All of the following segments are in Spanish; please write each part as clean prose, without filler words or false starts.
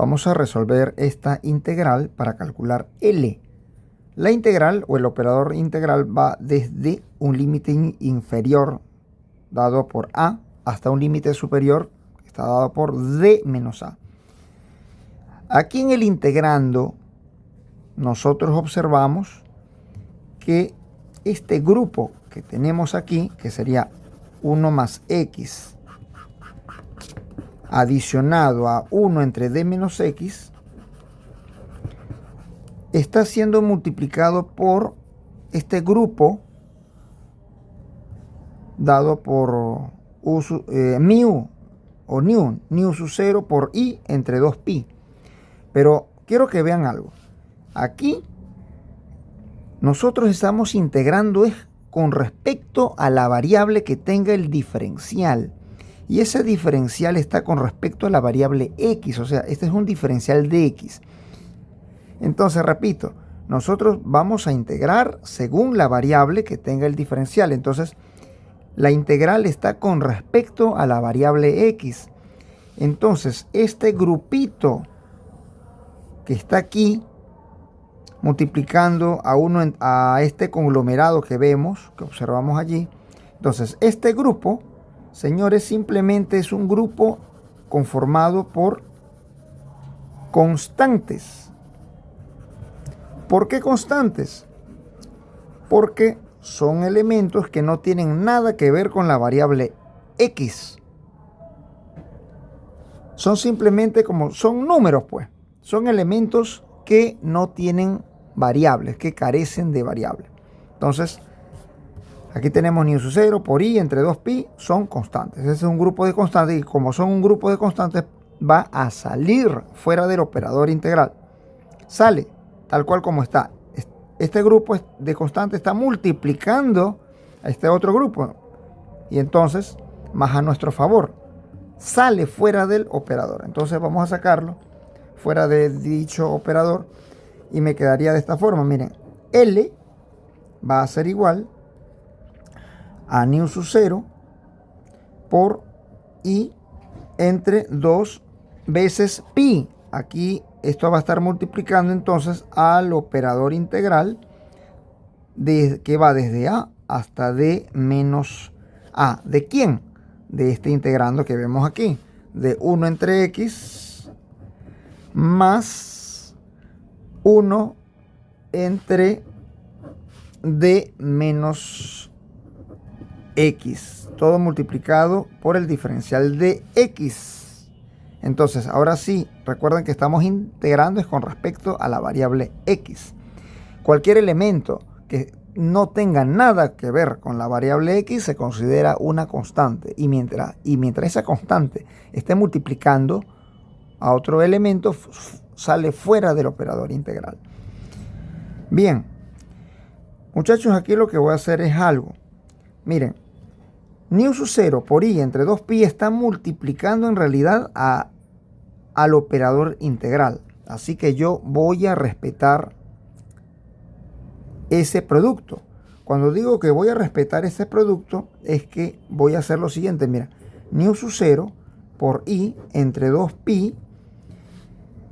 vamos a resolver esta integral para calcular L. La integral o el operador integral va desde un límite inferior dado por A hasta un límite superior que está dado por D menos A. Aquí en el integrando nosotros observamos que este grupo que tenemos aquí, que sería 1 más X adicionado a 1 entre D menos X, está siendo multiplicado por este grupo dado por mu o nu sub 0 por i entre 2pi. Pero quiero que vean algo. Aquí nosotros estamos integrando es con respecto a la variable que tenga el diferencial. Y ese diferencial está con respecto a la variable x. O sea, este es un diferencial de x. Entonces, repito, nosotros vamos a integrar según la variable que tenga el diferencial. Entonces, la integral está con respecto a la variable x. Entonces, este grupito que está aquí, multiplicando a este conglomerado que vemos, que observamos allí. Entonces, este grupo, señores, simplemente es un grupo conformado por constantes. ¿Por qué constantes? Porque son elementos que no tienen nada que ver con la variable x. Son simplemente son números, pues. Son elementos que no tienen variables, que carecen de variables. Entonces, aquí tenemos nu sub 0 por i entre 2pi, son constantes. Ese es un grupo de constantes y como son un grupo de constantes, va a salir fuera del operador integral. Sale tal cual como está. Este grupo de constantes está multiplicando a este otro grupo. Y entonces, más a nuestro favor, sale fuera del operador. Entonces vamos a sacarlo fuera de dicho operador y me quedaría de esta forma. Miren, L va a ser igual a nu sub 0 por i entre 2 veces pi. Aquí esto va a estar multiplicando entonces al operador integral que va desde a hasta d menos a. ¿De quién? De este integrando que vemos aquí. De 1 entre x más 1 entre d menos x. Todo multiplicado por el diferencial de x. Entonces, ahora sí, recuerden que estamos integrando es con respecto a la variable x. Cualquier elemento que no tenga nada que ver con la variable x se considera una constante. Y mientras esa constante esté multiplicando a otro elemento, sale fuera del operador integral. Bien, muchachos, aquí lo que voy a hacer es algo. Miren, nu sub 0 por i entre 2pi está multiplicando en realidad al operador integral. Así que yo voy a respetar ese producto. Cuando digo que voy a respetar ese producto, es que voy a hacer lo siguiente. Mira, nu sub 0 por i entre 2pi,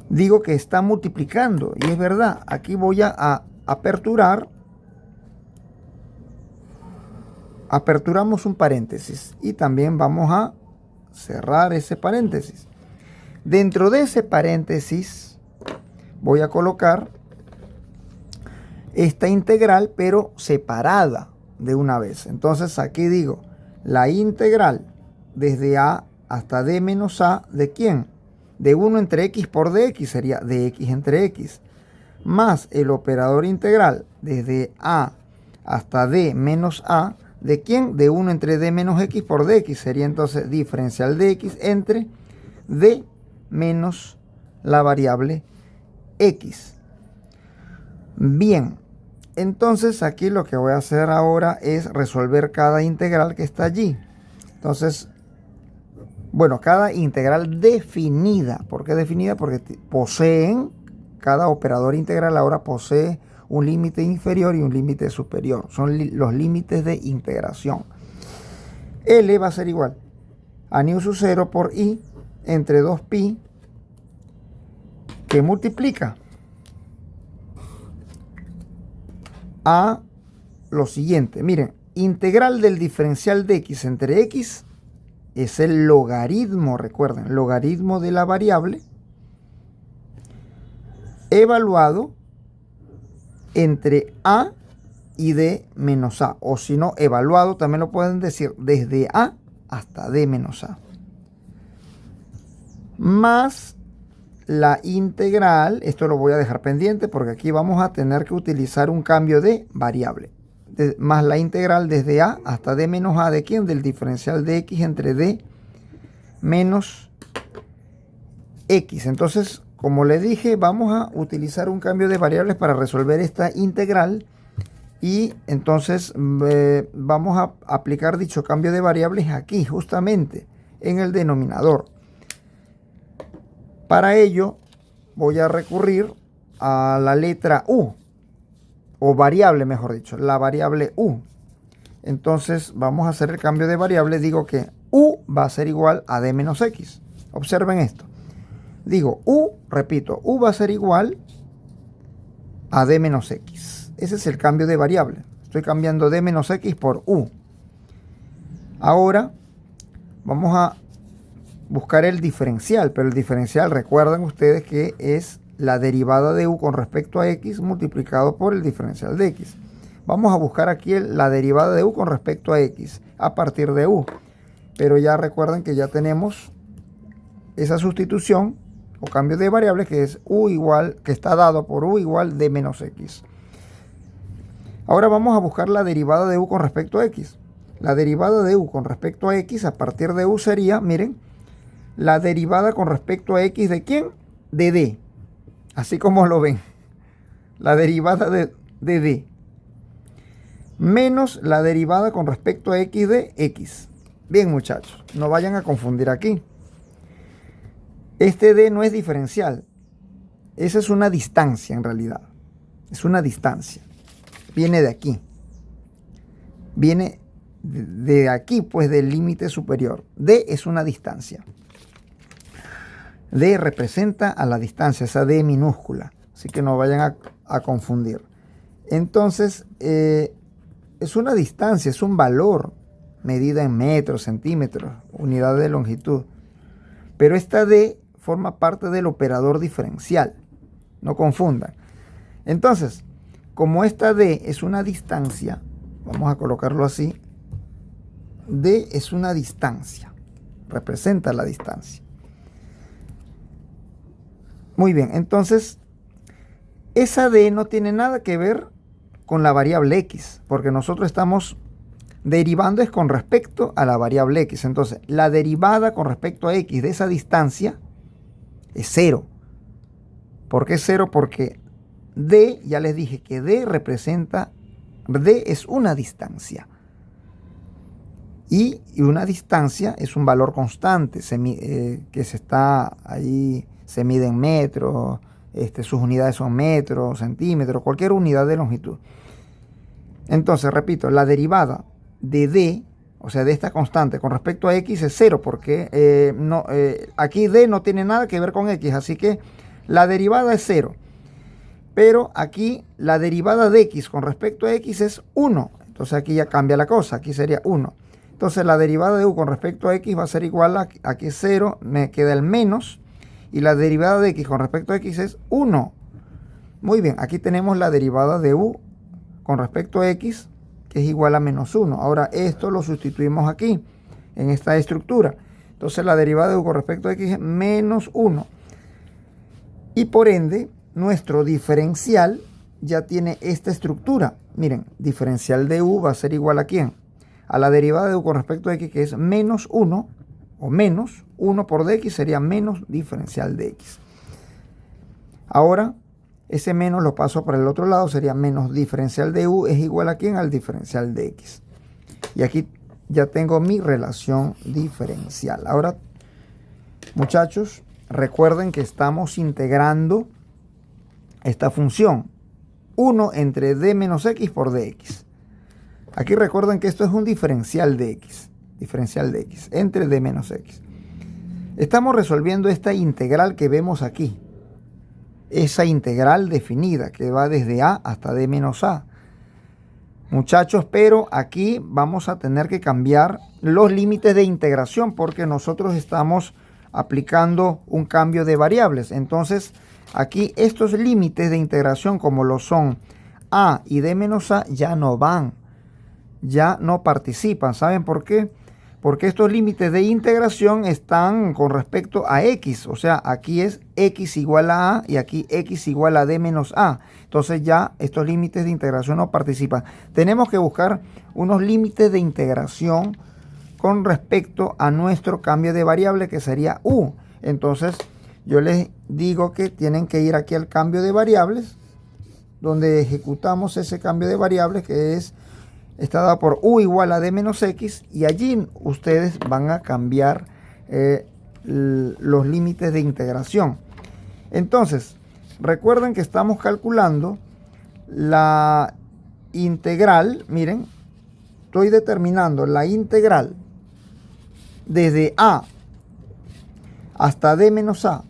digo que está multiplicando. Y es verdad, aquí voy a aperturar. Aperturamos un paréntesis y también vamos a cerrar ese paréntesis. Dentro de ese paréntesis voy a colocar esta integral, pero separada de una vez. Entonces aquí digo, la integral desde a hasta d menos a, ¿de quién? De 1 entre x por dx, sería dx entre x, más el operador integral desde a hasta d menos a, ¿de quién? De 1 entre d menos x por dx, sería entonces diferencial de x entre d menos la variable x. Bien, entonces aquí lo que voy a hacer ahora es resolver cada integral que está allí. Entonces, bueno, cada integral definida. ¿Por qué definida? Porque cada operador integral ahora posee un límite inferior y un límite superior. Son los límites de integración. L va a ser igual a nu sub 0 por i entre 2pi que multiplica a lo siguiente. Miren, integral del diferencial de x entre x es el logaritmo, recuerden, logaritmo de la variable evaluado entre a y d menos a. O si no, evaluado también lo pueden decir desde a hasta d menos a. Más la integral, esto lo voy a dejar pendiente porque aquí vamos a tener que utilizar un cambio de variable. Más la integral desde a hasta d menos a de quién, del diferencial de x entre d menos x. Entonces, como le dije, vamos a utilizar un cambio de variables para resolver esta integral. Y entonces vamos a aplicar dicho cambio de variables aquí, justamente en el denominador. Para ello voy a recurrir a la letra u, o variable mejor dicho, la variable u. Entonces vamos a hacer el cambio de variable. Digo que u va a ser igual a d menos x. Observen esto. Digo u, repito, u va a ser igual a d menos x. Ese es el cambio de variable. Estoy cambiando d menos x por u. Ahora vamos a buscar el diferencial, pero el diferencial, recuerden ustedes que es la derivada de u con respecto a x multiplicado por el diferencial de x. Vamos a buscar aquí la derivada de u con respecto a x a partir de u. Pero ya recuerden que ya tenemos esa sustitución o cambio de variable que es u igual, que está dado por u igual d menos x. Ahora vamos a buscar la derivada de u con respecto a x. La derivada de u con respecto a x a partir de u sería, miren, la derivada con respecto a x de ¿quién? De d. Así como lo ven. La derivada de d. Menos la derivada con respecto a x de x. Bien, muchachos, no vayan a confundir aquí. Este d no es diferencial. Esa es una distancia en realidad. Es una distancia. Viene de aquí. Viene de aquí, pues del límite superior. D es una distancia. D representa a la distancia, esa D minúscula. Así que no vayan a confundir. Entonces, es una distancia, es un valor medida en metros, centímetros, unidad de longitud. Pero esta D forma parte del operador diferencial. No confundan. Entonces, como esta D es una distancia, vamos a colocarlo así. D es una distancia, representa la distancia. Muy bien, entonces esa D no tiene nada que ver con la variable x, porque nosotros estamos derivando es con respecto a la variable x. Entonces, la derivada con respecto a x de esa distancia es 0. ¿Por qué 0? Porque D, ya les dije que D representa, D es una distancia. Y una distancia es un valor constante que se está ahí, se mide en metros, sus unidades son metros, centímetros, cualquier unidad de longitud. Entonces, repito, la derivada de D, o sea, de esta constante con respecto a x es 0, porque aquí D no tiene nada que ver con x, así que la derivada es 0. Pero aquí la derivada de x con respecto a x es 1. Entonces aquí ya cambia la cosa, aquí sería 1. Entonces la derivada de u con respecto a x va a ser igual a, aquí es 0, me queda el menos. Y la derivada de x con respecto a x es 1. Muy bien, aquí tenemos la derivada de u con respecto a x, que es igual a menos 1. Ahora esto lo sustituimos aquí, en esta estructura. Entonces la derivada de u con respecto a x es menos 1. Y por ende, nuestro diferencial ya tiene esta estructura. Miren, diferencial de u va a ser igual a ¿quién? A la derivada de u con respecto a x, que es menos 1, o menos 1 por dx sería menos diferencial de x. Ahora, ese menos lo paso para el otro lado, sería menos diferencial de u es igual a ¿quién? Al diferencial de x. Y aquí ya tengo mi relación diferencial. Ahora, muchachos, recuerden que estamos integrando esta función 1 entre d menos x por dx. Aquí recuerden que esto es un diferencial de x. Diferencial de x entre d menos x. Estamos resolviendo esta integral que vemos aquí. esa integral definida que va desde a hasta d menos a. Muchachos, pero aquí vamos a tener que cambiar los límites de integración porque nosotros estamos aplicando un cambio de variables. Entonces, aquí estos límites de integración como lo son a y d menos a ya no van, ya no participan. ¿Saben por qué? Porque estos límites de integración están con respecto a x. O sea, aquí es x igual a y aquí x igual a d menos a. Entonces ya estos límites de integración no participan. Tenemos que buscar unos límites de integración con respecto a nuestro cambio de variable que sería u. Entonces yo les digo que tienen que ir aquí al cambio de variables, donde ejecutamos ese cambio de variables que está dado por u igual a d menos x, y allí ustedes van a cambiar los límites de integración. Entonces, recuerden que estamos calculando la integral. Miren, estoy determinando la integral desde a hasta d menos a.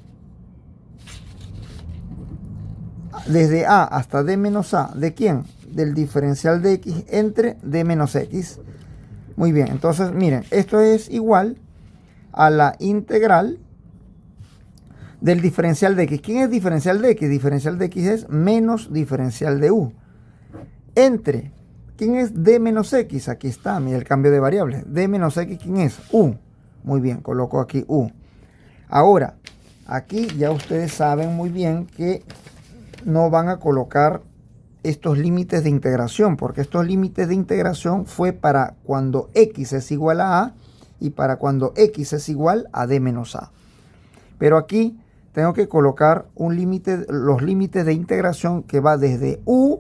Desde a hasta d menos a, ¿de quién? Del diferencial de x entre d menos x. Muy bien, entonces miren, esto es igual a la integral del diferencial de x. ¿Quién es diferencial de x? Diferencial de x es menos diferencial de u. Entre, ¿quién es d menos x? Aquí está, mira el cambio de variables. D menos x, ¿quién es? U. Muy bien, coloco aquí u. Ahora, aquí ya ustedes saben muy bien que no van a colocar estos límites de integración, porque estos límites de integración fue para cuando x es igual a y para cuando x es igual a d menos a. Pero aquí tengo que colocar un límite, los límites de integración que va desde u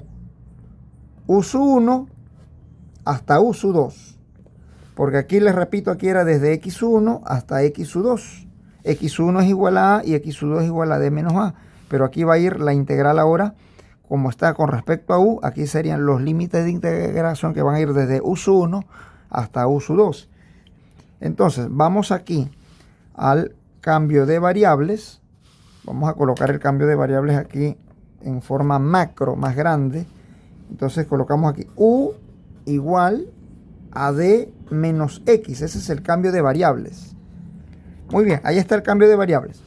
sub 1 hasta u sub 2. Porque aquí les repito, aquí era desde x sub 1 hasta x sub 2. X sub 1 es igual a y x sub 2 es igual a d menos a. Pero aquí va a ir la integral ahora, como está con respecto a u, aquí serían los límites de integración que van a ir desde u sub 1 hasta u sub 2. Entonces, vamos aquí al cambio de variables. Vamos a colocar el cambio de variables aquí en forma macro, más grande. Entonces colocamos aquí u igual a d menos x. Ese es el cambio de variables. Muy bien, ahí está el cambio de variables,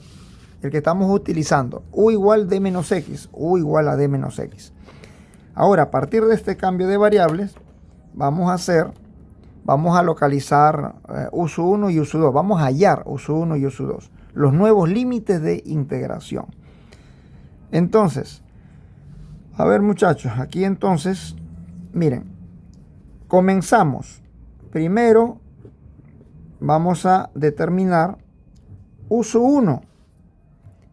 el que estamos utilizando. U igual d menos x, u igual a d menos x. Ahora, a partir de este cambio de variables, vamos a localizar u sub 1 y u sub 2. Vamos a hallar u sub 1 y u sub 2. Los nuevos límites de integración. Entonces, a ver muchachos, aquí entonces, miren, comenzamos. Primero, vamos a determinar u sub 1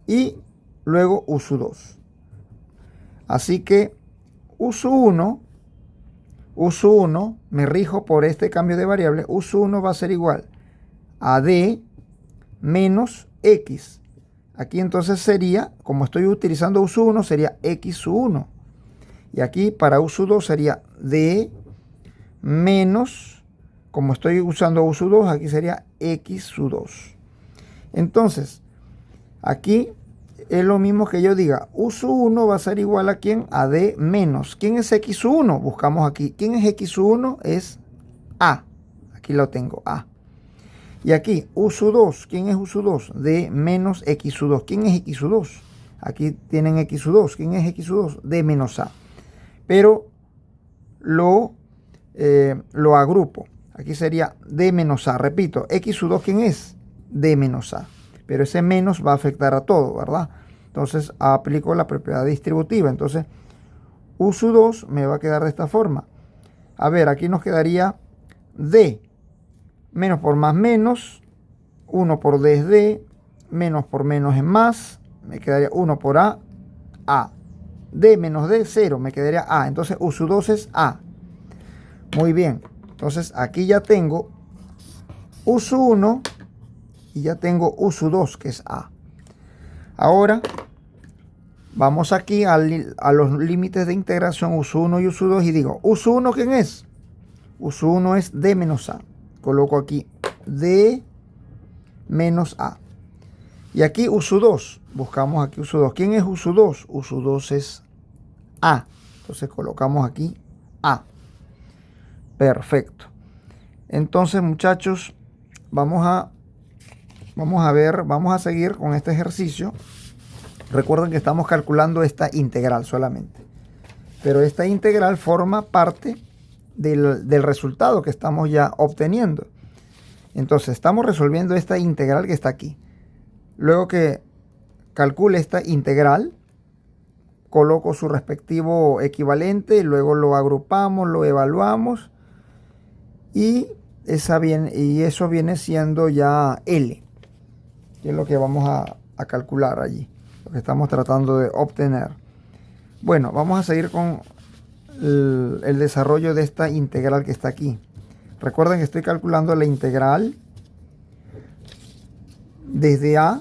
y luego u sub 2. Así que u sub 1, me rijo por este cambio de variable. U sub 1 va a ser igual a d menos x. Aquí entonces sería, como estoy utilizando u sub 1, sería x sub 1. Y aquí para u sub 2 sería d menos, como estoy usando u sub 2, aquí sería x sub 2. Entonces, aquí es lo mismo que yo diga, u sub 1 va a ser igual a ¿quién? A d menos. ¿Quién es x sub 1? Buscamos aquí. ¿Quién es x sub 1? Es a. Aquí lo tengo, a. Y aquí, u sub 2. ¿Quién es u sub 2? D menos x sub 2. ¿Quién es x sub 2? Aquí tienen x sub 2. ¿Quién es x sub 2? D menos a. Pero lo agrupo. Aquí sería d menos a. Repito, x sub 2, ¿quién es? D menos a. Pero ese menos va a afectar a todo, ¿verdad? Entonces aplico la propiedad distributiva. Entonces u sub 2 me va a quedar de esta forma. A ver, aquí nos quedaría d. Menos por más menos. 1 por d es d. Menos por menos es más. Me quedaría 1 por a. A. D menos d, 0. Me quedaría a. Entonces u sub 2 es a. Muy bien. Entonces aquí ya tengo u sub 1 y ya tengo u sub 2, que es a. Ahora vamos aquí a los límites de integración u sub 1 y u sub 2 y digo, u sub 1, ¿quién es? U sub 1 es d menos a. Coloco aquí d menos a. Y aquí U2, buscamos aquí U2. ¿Quién es U2? U2 es A. Entonces colocamos aquí A. Perfecto. Entonces, muchachos, vamos a seguir con este ejercicio. Recuerden que estamos calculando esta integral solamente. Pero esta integral forma parte del resultado que estamos ya obteniendo. Entonces, estamos resolviendo esta integral que está aquí. Luego que calcule esta integral, coloco su respectivo equivalente, luego lo agrupamos, lo evaluamos y eso viene siendo ya L, que es lo que vamos a calcular allí, lo que estamos tratando de obtener. Bueno, vamos a seguir con el desarrollo de esta integral que está aquí. Recuerden que estoy calculando la integral desde A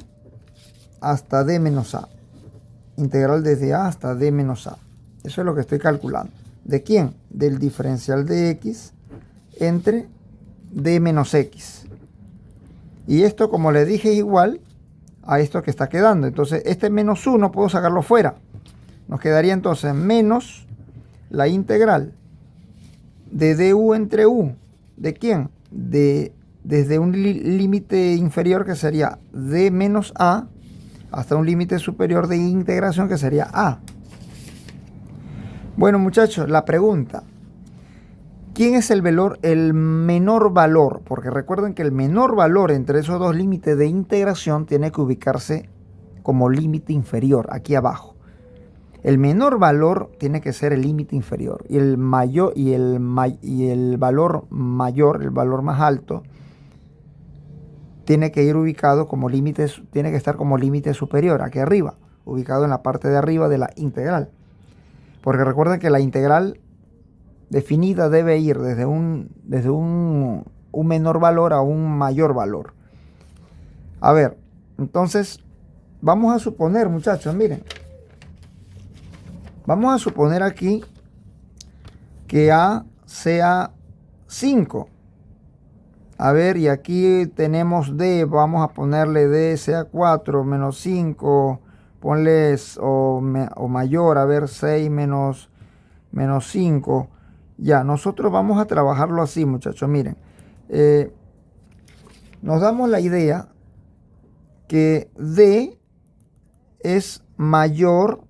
hasta D menos A. Integral desde A hasta D menos A. Eso es lo que estoy calculando. ¿De quién? Del diferencial de X entre D menos X. Y esto, como le dije, es igual a esto que está quedando. Entonces, este menos 1 puedo sacarlo fuera. Nos quedaría entonces menos la integral de du entre u. ¿De quién? Desde un límite inferior que sería d menos a hasta un límite superior de integración que sería a. Bueno, muchachos, la pregunta: ¿quién es el menor valor? Porque recuerden que el menor valor entre esos dos límites de integración tiene que ubicarse como límite inferior, aquí abajo. El menor valor tiene que ser el límite inferior. Y el mayor y el valor mayor, el valor más alto, tiene que ir ubicado como límite, tiene que estar como límite superior, aquí arriba, ubicado en la parte de arriba de la integral. Porque recuerden que la integral definida debe ir desde un menor valor a un mayor valor. A ver, entonces vamos a suponer, muchachos, miren. Vamos a suponer aquí que A sea 5. A ver, y aquí tenemos D, vamos a ponerle D sea 4 menos 5, ponle o mayor, a ver, 6 menos 5. Ya, nosotros vamos a trabajarlo así, muchachos, miren. Nos damos la idea que D es mayor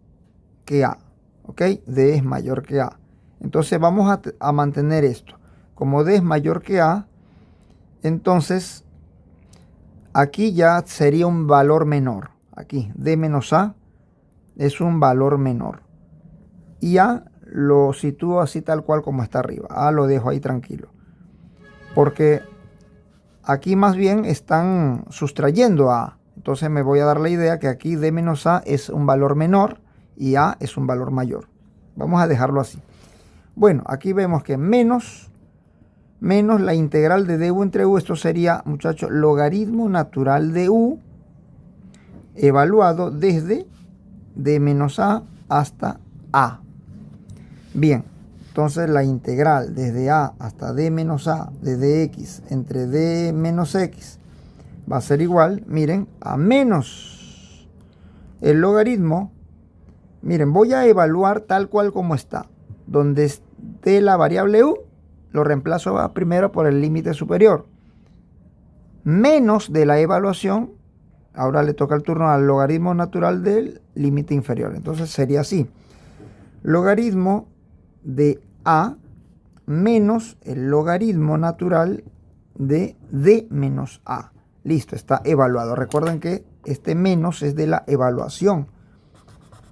que A. ¿Ok? D es mayor que A. Entonces vamos a mantener esto. Como D es mayor que A, entonces aquí ya sería un valor menor. Aquí D menos A es un valor menor. Y A lo sitúo así tal cual como está arriba. A lo dejo ahí tranquilo. Porque aquí más bien están sustrayendo a A. Entonces me voy a dar la idea que aquí D menos A es un valor menor y A es un valor mayor. Vamos a dejarlo así. Bueno, aquí vemos que menos la integral de du entre u. Esto sería, muchachos, logaritmo natural de u evaluado desde d menos a hasta a. Bien, entonces la integral desde a hasta d menos a de dx entre d menos x va a ser igual, miren, a menos el logaritmo. Miren, voy a evaluar tal cual como está. Donde esté la variable u, lo reemplazo primero por el límite superior. Menos de la evaluación, ahora le toca el turno al logaritmo natural del límite inferior. Entonces sería así. Logaritmo de a menos el logaritmo natural de d menos a. Listo, está evaluado. Recuerden que este menos es de la evaluación.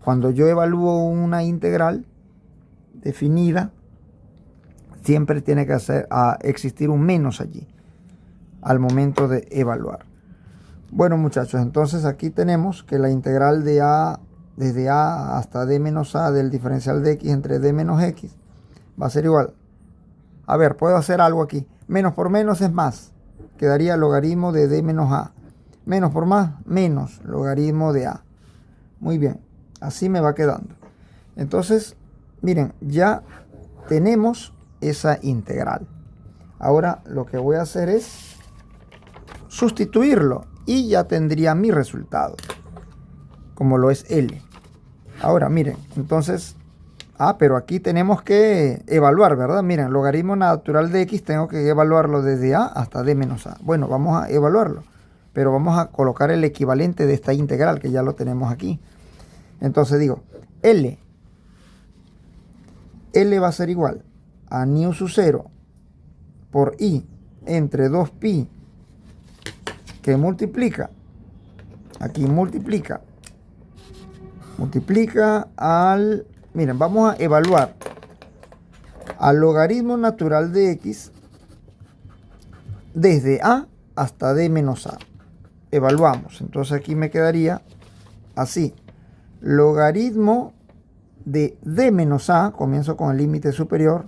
Cuando yo evalúo una integral definida, siempre tiene que existir un menos allí al momento de evaluar. Bueno, muchachos, entonces aquí tenemos que la integral de a desde a hasta d menos a del diferencial de x entre d menos x va a ser igual. A ver, puedo hacer algo aquí. Menos por menos es más. Quedaría logaritmo de d menos a. Menos por más, menos logaritmo de a. Muy bien. Así me va quedando. Entonces, miren, ya tenemos esa integral. Ahora lo que voy a hacer es sustituirlo y ya tendría mi resultado, como lo es L. Ahora, miren, entonces, pero aquí tenemos que evaluar, ¿verdad? Miren, logaritmo natural de X tengo que evaluarlo desde A hasta D menos A. Bueno, vamos a evaluarlo, pero vamos a colocar el equivalente de esta integral, que ya lo tenemos aquí. Entonces digo, L va a ser igual a nu sub 0 por I entre 2pi, que multiplica, aquí multiplica al, miren, vamos a evaluar al logaritmo natural de X desde A hasta D menos A. Evaluamos, entonces aquí me quedaría así, logaritmo de D menos A, comienzo con el límite superior,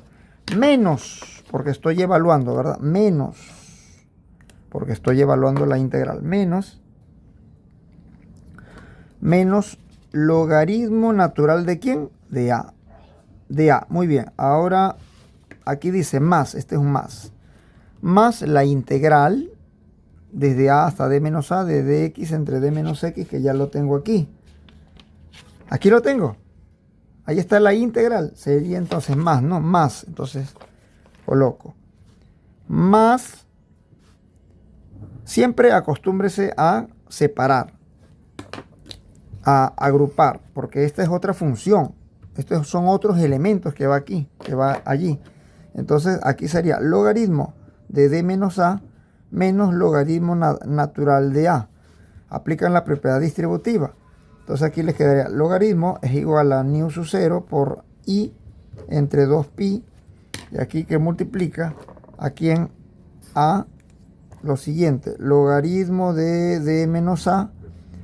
menos, porque estoy evaluando, ¿verdad? Menos, porque estoy evaluando la integral, menos logaritmo natural de ¿quién? De A. De A, muy bien. Ahora, aquí dice más, este es un más la integral desde A hasta D menos A de dx entre D menos X, que ya lo tengo aquí. Aquí lo tengo. Ahí está la integral. Sería entonces más, ¿no? Más. Entonces, coloco. Más. Siempre acostúmbrese a separar. A agrupar. Porque esta es otra función. Estos son otros elementos que va aquí. Que va allí. Entonces, aquí sería logaritmo de D menos A menos logaritmo natural de A. Aplican la propiedad distributiva. Entonces aquí les quedaría logaritmo es igual a nu sub 0 por I entre 2pi. Y aquí que multiplica aquí en A lo siguiente. Logaritmo de D menos A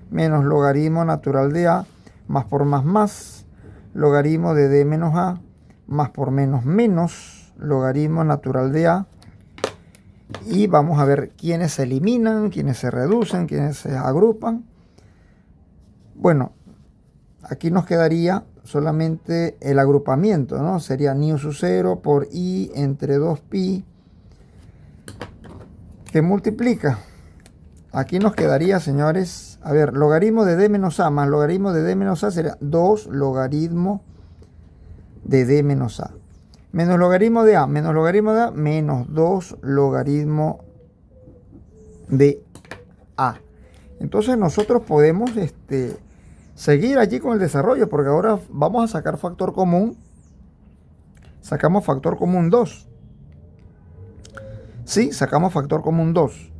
menos logaritmo natural de A más por más. Logaritmo de D menos A más por menos logaritmo natural de A. Y vamos a ver quiénes se eliminan, quiénes se reducen, quiénes se agrupan. Bueno, aquí nos quedaría solamente el agrupamiento, ¿no? Sería nu sub 0 por I entre 2pi, que multiplica. Aquí nos quedaría, señores, a ver, logaritmo de D menos A más logaritmo de D menos A sería 2 logaritmo de D menos A. Menos logaritmo de A, menos logaritmo de A, menos 2 logaritmo de A. Entonces nosotros podemos seguir allí con el desarrollo, porque ahora vamos a sacar factor común. Sacamos factor común 2. Sí, sacamos factor común 2.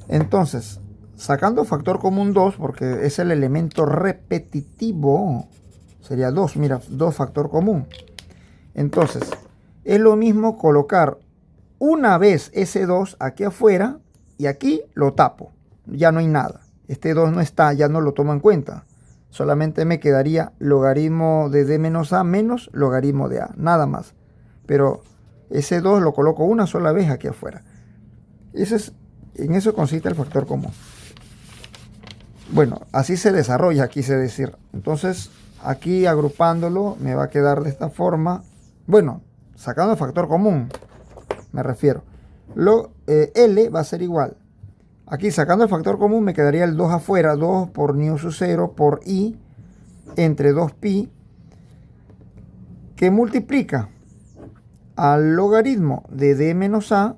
Entonces, sacando factor común 2, porque es el elemento repetitivo, sería 2, mira, 2 factor común. Entonces, es lo mismo colocar una vez ese 2 aquí afuera y aquí lo tapo. Ya no hay nada. Este 2 no está, ya no lo tomo en cuenta. Solamente me quedaría logaritmo de D menos A menos logaritmo de A. Nada más. Pero ese 2 lo coloco una sola vez aquí afuera. En eso consiste el factor común. Bueno, así se desarrolla, quise decir. Entonces, aquí agrupándolo me va a quedar de esta forma. Bueno, sacando el factor común, me refiero. L va a ser igual. Aquí sacando el factor común me quedaría el 2 afuera, 2 por nu sub 0 por I entre 2pi, que multiplica al logaritmo de D menos A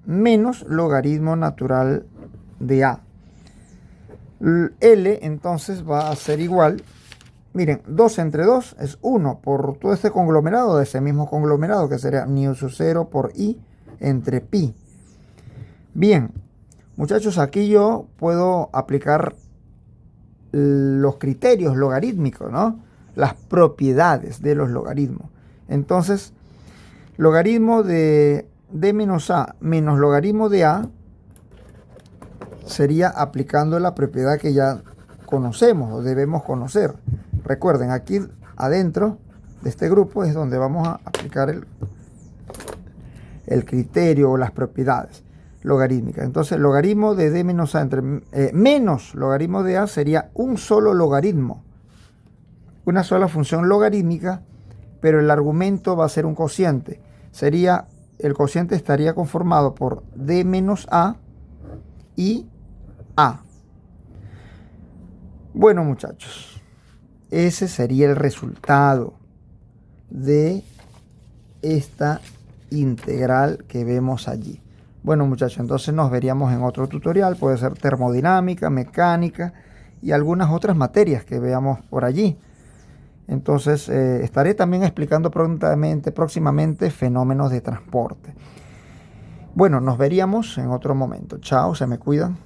menos logaritmo natural de A. L entonces va a ser igual, miren, 2 entre 2 es 1 por todo este conglomerado, de ese mismo conglomerado, que sería nu sub 0 por I entre pi. Bien, muchachos, aquí yo puedo aplicar los criterios logarítmicos, ¿no? Las propiedades de los logaritmos. Entonces, logaritmo de D menos A menos logaritmo de A sería aplicando la propiedad que ya conocemos o debemos conocer. Recuerden, aquí adentro de este grupo es donde vamos a aplicar el criterio o las propiedades logarítmicas. Entonces, logaritmo de D menos A entre menos logaritmo de A sería un solo logaritmo, una sola función logarítmica, pero el argumento va a ser un cociente. El cociente estaría conformado por D menos A y A. Bueno, muchachos, ese sería el resultado de esta integral que vemos allí. Bueno, muchachos, entonces nos veríamos en otro tutorial. Puede ser termodinámica, mecánica y algunas otras materias que veamos por allí. Entonces estaré también explicando próximamente fenómenos de transporte. Bueno, nos veríamos en otro momento. Chao, se me cuidan.